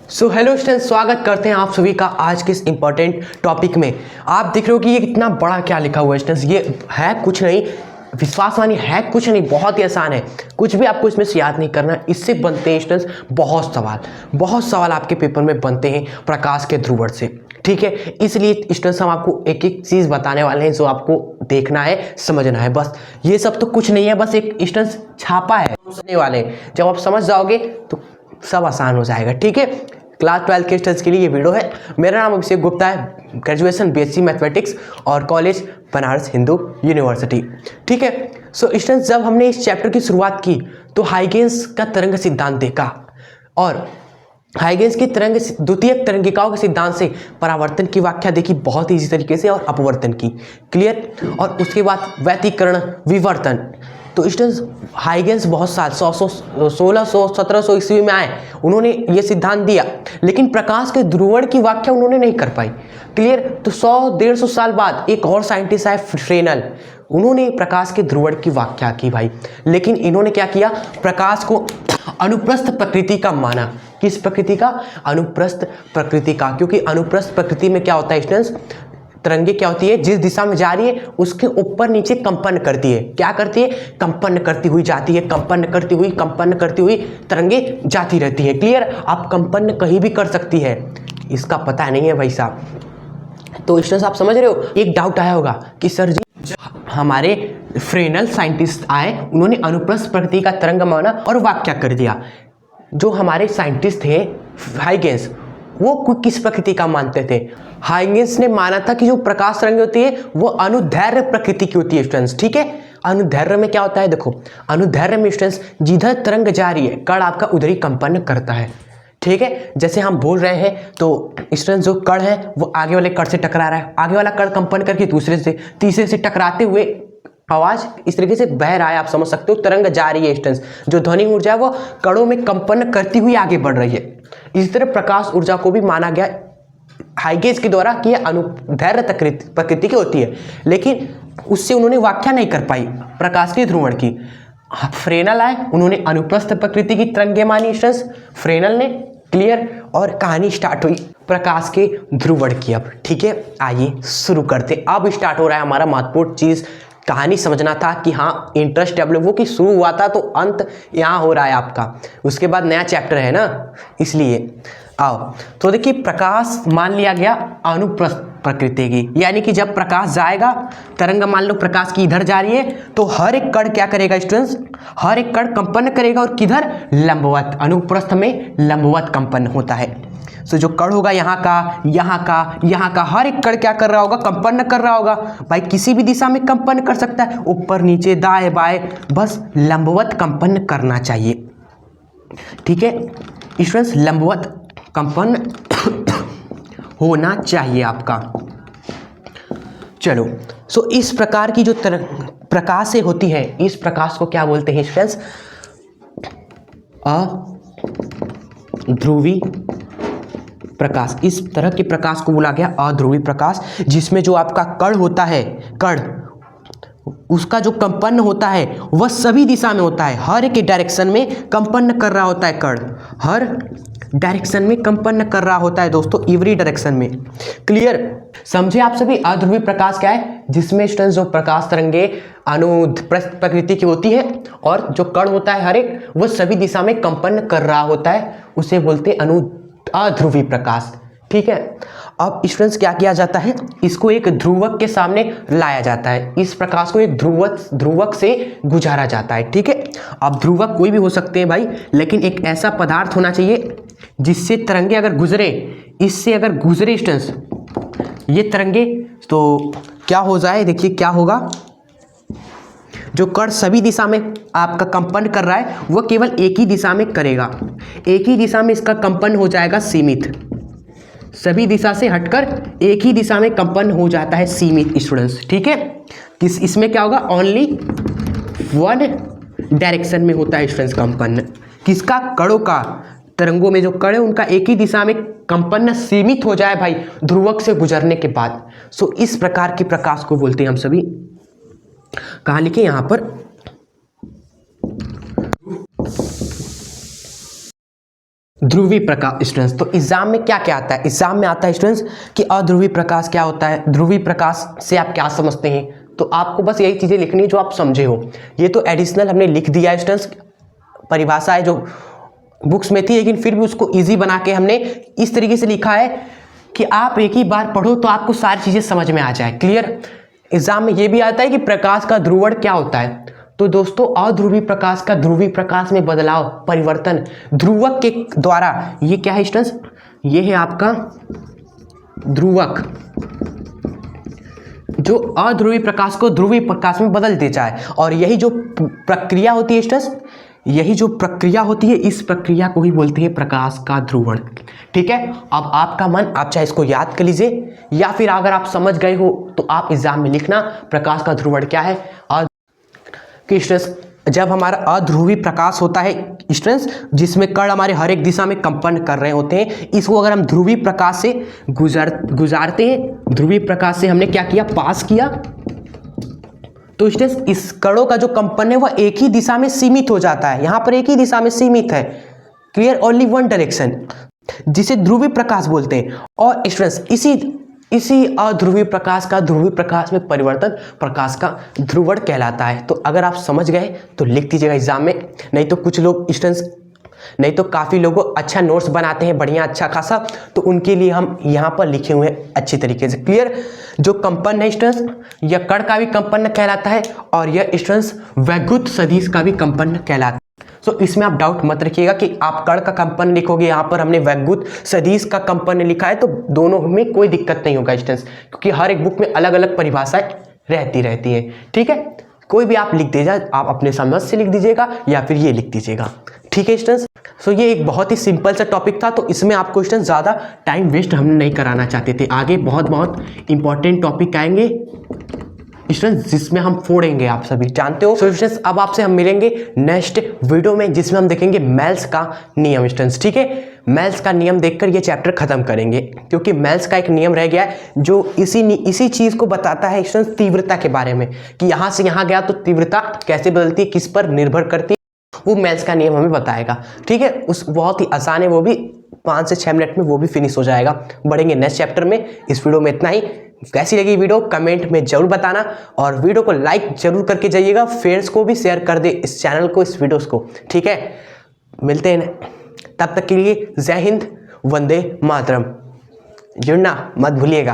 So hello students, स्वागत करते हैं आप सभी का आज के इस इंपॉर्टेंट टॉपिक में। आप देख रहे हो कि ये कितना बड़ा क्या लिखा हुआ है स्टूडेंट्स। ये है कुछ नहीं, विश्वास मानिए है कुछ नहीं, बहुत ही आसान है। कुछ भी आपको इसमें से याद नहीं करना। इससे बनते हैं स्टूडेंट्स बहुत सवाल आपके पेपर में बनते हैं प्रकाश के ध्रुवण से। ठीक है, इसलिए स्टूडेंट्स हम आपको एक एक चीज़ बताने वाले हैं जो आपको देखना है, समझना है। बस ये सब तो कुछ नहीं है, बस एक स्टूडेंट्स छापा है समझने वाले। जब आप समझ जाओगे तो सब आसान हो जाएगा। ठीक है, क्लास 12 के स्टूडेंट्स के लिए ये वीडियो है। मेरा नाम अभिषेक गुप्ता है, ग्रेजुएशन बीएससी मैथमेटिक्स और कॉलेज बनारस हिंदू यूनिवर्सिटी। ठीक है, सो स्टूडेंट्स जब हमने इस चैप्टर की शुरुआत की तो हाइगेंस का तरंग सिद्धांत देखा और हाइगेंस की द्वितीयक तरंगिकाओं के सिद्धांत से परावर्तन की व्याख्या देखी बहुत ही इजी तरीके से और अपवर्तन की। क्लियर। और उसके बाद व्यतिकरण, विवर्तन। तो स्टूडेंट्स हाइगेंस बहुत साल 1600 1700 ईस्वी में आए, उन्होंने ये सिद्धांत दिया, लेकिन प्रकाश के ध्रुवण की व्याख्या उन्होंने नहीं कर पाई। क्लियर। तो 100-150 साल बाद एक और साइंटिस्ट आए फ्रेनल, उन्होंने प्रकाश के ध्रुवण की व्याख्या की भाई। लेकिन इन्होंने क्या किया, प्रकाश को अनुप्रस्थ प्रकृति का माना। किस प्रकृति का? अनुप्रस्थ प्रकृति का। क्योंकि अनुप्रस्थ प्रकृति में क्या होता है स्टूडेंट्स, तरंगे क्या होती है, जिस दिशा में जा रही है उसके ऊपर नीचे कंपन करती है। क्या करती है? कंपन करती हुई जाती है, कंपन करती हुई तरंगे जाती रहती है। क्लियर। आप कंपन कहीं भी कर सकती है, इसका पता नहीं है भाई साहब। तो स्टूडेंट्स आप समझ रहे हो, एक डाउट आया होगा कि सर जी हमारे फ्रेनल साइंटिस्ट आए, उन्होंने अनुप्रस्थ प्रकृति का तरंग माना और व्याख्या कर दिया। जो हमारे साइंटिस्ट थे हाइगेंस, वो किस प्रकृति का मानते थे? हाइगेंस ने माना था कि जो प्रकाश तरंग होती है वो अनुदैर्घ्य प्रकृति की होती है स्टूडेंट्स। ठीक है, अनुदैर्घ्य में क्या होता है, देखो अनुदैर्घ्य में स्टूडेंट्स जिधर तरंग जा रही है कण आपका उधर ही कंपन करता है। ठीक है, जैसे हम बोल रहे हैं तो स्टूडेंट्स जो कण है वो आगे वाले कण से टकरा रहा है, आगे वाला कण कंपन करके दूसरे से तीसरे से टकराते हुए आवाज इस तरीके से बह रहा है। आप समझ सकते हो, तरंग जा रही है स्टूडेंट्स, जो ध्वनि ऊर्जा है वो कणों में कंपन करती हुई आगे बढ़ रही है। इसी तरह प्रकाश ऊर्जा को भी माना गया हाइगेंस के द्वारा कि यह अनुदैर्घ्य प्रकृति की होती है, लेकिन उससे उन्होंने व्याख्या नहीं कर पाई प्रकाश के ध्रुवण की। फ्रेनल आए, उन्होंने अनुप्रस्थ प्रकृति की तरंगे मानी स्टूडेंट्स, फ्रेनल ने। क्लियर। और कहानी स्टार्ट हुई प्रकाश के ध्रुवण की। अब ठीक है, आइए शुरू करते। अब स्टार्ट हो रहा है हमारा महत्वपूर्ण चीज। कहानी समझना था कि हाँ इंटरेस्ट डेवलप हो, कि शुरू हुआ था तो अंत यहाँ हो रहा है आपका, उसके बाद नया चैप्टर है ना, इसलिए आओ। तो देखिए, प्रकाश मान लिया गया अनुप्रस्थ प्रकृति की, यानी कि जब प्रकाश जाएगा, तरंग मान लो प्रकाश की इधर जा रही है, तो हर एक कण क्या करेगा स्टूडेंट्स, हर एक कण कंपन करेगा। और किधर? लंबवत। अनुप्रस्थ में लंबवत कंपन होता है। तो जो कण होगा यहाँ का, यहाँ का, यहाँ का, हर एक कण क्या कर रहा होगा, कंपन कर रहा होगा। भाई किसी भी दिशा में कंपन कर सकता है, ऊपर नीचे दाएं बाएं, बस लंबवत कंपन करना चाहिए। ठीक है स्टूडेंट्स, लंबवत कंपन होना चाहिए आपका। चलो, सो इस प्रकार की जो प्रकाश से होती है, इस प्रकाश को क्या बोलते हैं स्टूडेंट्स? अध्रुवी प्रकाश। इस तरह के प्रकाश को बोला गया अध्रुवी प्रकाश, जिसमें जो आपका कण होता है, कण उसका जो कंपन होता है वह सभी दिशा में होता है, हर एक डायरेक्शन में कंपन कर रहा होता है कण, हर डायरेक्शन में कंपन कर रहा होता है दोस्तों, एवरी डायरेक्शन में। क्लियर। समझे आप सभी? अध्रुवी प्रकाश क्या है? जिसमें स्टूडेंट्स जो प्रकाश तरंगे अनुप्रस्थ प्रकृति की होती है और जो कण होता है हर एक, वह सभी दिशा में कंपन कर रहा होता है, उसे बोलते हैं अध्रुवी प्रकाश। ठीक है। अब स्टूडेंट्स क्या किया जाता है, इसको एक ध्रुवक के सामने लाया जाता है, इस प्रकाश को एक ध्रुवक से गुजारा जाता है। ठीक है। अब ध्रुवक कोई भी हो सकते हैं भाई, लेकिन एक ऐसा पदार्थ होना चाहिए जिससे तरंगे अगर गुजरे, इससे अगर गुजरे स्टूडेंट्स ये तरंगे, तो क्या हो जाए, देखिए क्या होगा, जो कण सभी दिशा में आपका कंपन कर रहा है वह केवल एक ही दिशा में करेगा, एक ही दिशा में इसका कंपन हो जाएगा सीमित, सभी दिशा से हटकर एक ही दिशा में कंपन हो जाता है सीमित स्टूडेंट्स। ठीक है। किस इसमें क्या होगा, ओनली वन डायरेक्शन में होता है स्टूडेंट्स कंपन। किसका? कणों का। तरंगों में जो कण है उनका एक ही दिशा में कंपन सीमित हो जाए भाई ध्रुवक से गुजरने के बाद। सो इस प्रकार के प्रकाश को बोलते हैं हम सभी, कहाँ लिखे, यहाँ पर ध्रुवीय प्रकाश स्टूडेंट्स, तो एग्जाम में क्या क्या आता है? एग्जाम में आता है स्टूडेंट्स कि अध्रुवीय प्रकाश क्या होता है, ध्रुवीय प्रकाश से आप क्या समझते हैं। तो आपको बस यही चीज़ें लिखनी है जो आप समझे हो। ये तो एडिशनल हमने लिख दिया है स्टूडेंट्स, परिभाषा है जो बुक्स में थी, लेकिन फिर भी उसको ईजी बना के हमने इस तरीके से लिखा है कि आप एक ही बार पढ़ो तो आपको सारी चीज़ें समझ में आ जाए। क्लियर? एग्जाम में ये भी आता है कि प्रकाश का ध्रुवण क्या होता है। तो दोस्तों अध्रुवीय प्रकाश का ध्रुवीय प्रकाश में बदलाव, परिवर्तन ध्रुवक के द्वारा, ये क्या है स्टूडेंट्स? ये है आपका ध्रुवक, जो अध्रुवीय प्रकाश को ध्रुवीय प्रकाश में बदल देता है। और यही जो प्रक्रिया होती है स्टूडेंट्स, यही जो प्रक्रिया होती है, इस प्रक्रिया को ही बोलते हैं प्रकाश का ध्रुवण। ठीक है, अब आपका मन, आप चाहे इसको याद कर लीजिए या फिर अगर आप समझ गए हो तो आप एग्जाम में लिखना प्रकाश का ध्रुवण क्या है। कि स्टूडेंट्स जब हमारा अध्रुवीय प्रकाश होता है स्टूडेंट्स, जिसमें कण हमारे हर एक दिशा में कंपन कर रहे होते हैं, इसको अगर हम ध्रुवीय प्रकाश से गुजारते हैं, ध्रुवीय प्रकाश से हमने क्या किया, पास किया, तो स्टूडेंट्स इस कणों का जो कंपन है वह एक ही दिशा में सीमित हो जाता है। यहां पर एक ही दिशा में सीमित है, क्लियर, ओनली वन डायरेक्शन, जिसे ध्रुवीय प्रकाश बोलते हैं। और स्टूडेंट्स इसी अध्रुवीय प्रकाश का ध्रुवीय प्रकाश में परिवर्तन प्रकाश का ध्रुवण कहलाता है। तो अगर आप समझ गए तो लिख दीजिएगा एग्जाम में, नहीं तो कुछ लोग स्टूडेंट्स, नहीं तो काफ़ी लोग अच्छा नोट्स बनाते हैं बढ़िया अच्छा खासा, तो उनके लिए हम यहाँ पर लिखे हुए हैं अच्छी तरीके से। क्लियर? जो कंपन है स्टूडेंट्स, यह कण का भी कंपन कहलाता है और यह स्टूडेंट्स वैद्युत सदिश का भी कंपन कहलाता है। तो इसमें आप डाउट मत रखिएगा कि आप कण का कंपन लिखोगे, यहाँ पर हमने वैद्युत सदिश का कंपन लिखा है, तो दोनों में कोई दिक्कत नहीं होगा स्टूडेंट्स, क्योंकि हर एक बुक में अलग अलग परिभाषाएं रहती है। ठीक है, कोई भी आप लिख दीजिएगा, आप अपने समझ से लिख दीजिएगा या फिर ये लिख दीजिएगा। ठीक है स्टूडेंट्स, सो ये एक बहुत ही सिंपल सा टॉपिक था, तो इसमें आपको स्टूडेंट्स ज़्यादा टाइम वेस्ट हम नहीं कराना चाहते थे। आगे बहुत बहुत इंपॉर्टेंट टॉपिक आएंगे स्टूडेंट्स, जिसमें हम फोड़ेंगे, आप सभी जानते हो। सो स्टूडेंट्स अब आपसे हम मिलेंगे नेक्स्ट वीडियो में, जिसमें हम देखेंगे मेल्स का नियम स्टूडेंट्स। ठीक है, मेल्स का नियम देखकर ये चैप्टर खत्म करेंगे, क्योंकि मेल्स का एक नियम रह गया है जो इसी चीज़ को बताता है स्टूडेंट्स, तीव्रता के बारे में, कि यहाँ से यहाँ गया तो तीव्रता कैसे बदलती है, किस पर निर्भर करती है, वो मेल्स का नियम हमें बताएगा। ठीक है, उस बहुत ही आसान है, वो भी 5 से 6 मिनट में वो भी फिनिश हो जाएगा। बढ़ेंगे नेक्स्ट चैप्टर में। इस वीडियो में इतना ही। कैसी लगी वीडियो कमेंट में जरूर बताना, और वीडियो को लाइक जरूर करके जाइएगा, फ्रेंड्स को भी शेयर कर दे इस चैनल को, इस वीडियोस को। ठीक है, मिलते हैं तब तक के लिए, जय हिंद, वंदे मातरम, जुड़ना मत भूलिएगा।